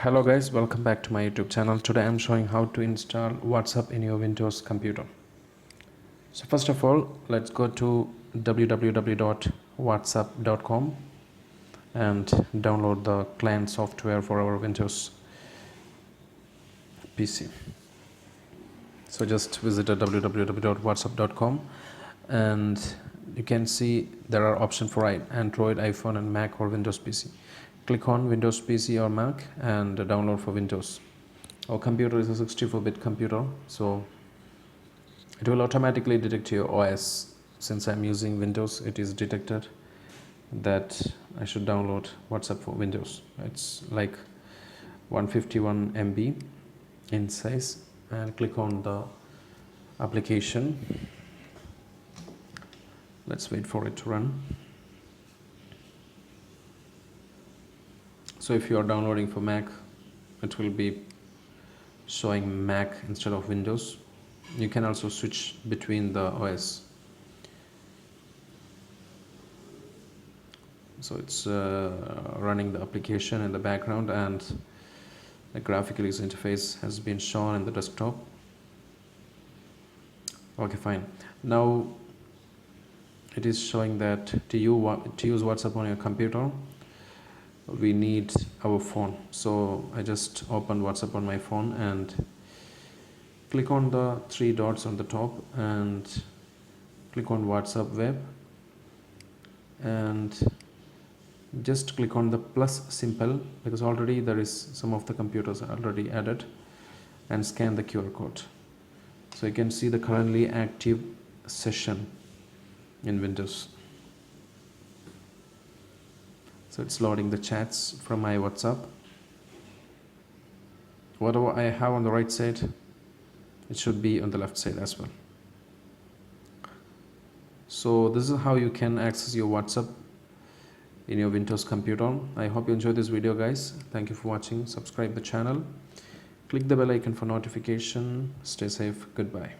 Hello guys, welcome back to my YouTube channel. Today I'm showing how to install WhatsApp in your Windows computer. So first of all, let's go to www.whatsapp.com and download the client software for our Windows PC. So just visit www.whatsapp.com and you can see there are options for Android, iPhone and Mac or Windows PC. Click on Windows PC or Mac and download for Windows. Our computer is a 64-bit computer, so it will automatically detect your OS. Since I'm using Windows, it is detected that I should download WhatsApp for Windows. It's like 151 MB in size, and click on the application. Let's wait for it to run. So if you are downloading for Mac, it will be showing Mac instead of Windows. You can also switch between the OS. So it's running the application in the background and the graphical user interface has been shown in the desktop. Okay, fine. Now it is showing that to use WhatsApp on your computer, we need our phone. So I just opened WhatsApp on my phone and click on the three dots on the top and click on WhatsApp web and just click on the plus symbol, because already there is some of the computers already added, and scan the QR code. So you can see the currently active session in Windows. So it's loading the chats from my WhatsApp. Whatever I have on the right side, it should be on the left side as well. So this is how you can access your WhatsApp in your Windows computer. I hope you enjoyed this video, guys. Thank you for watching. Subscribe the channel. Click the bell icon for notification. Stay safe. Goodbye.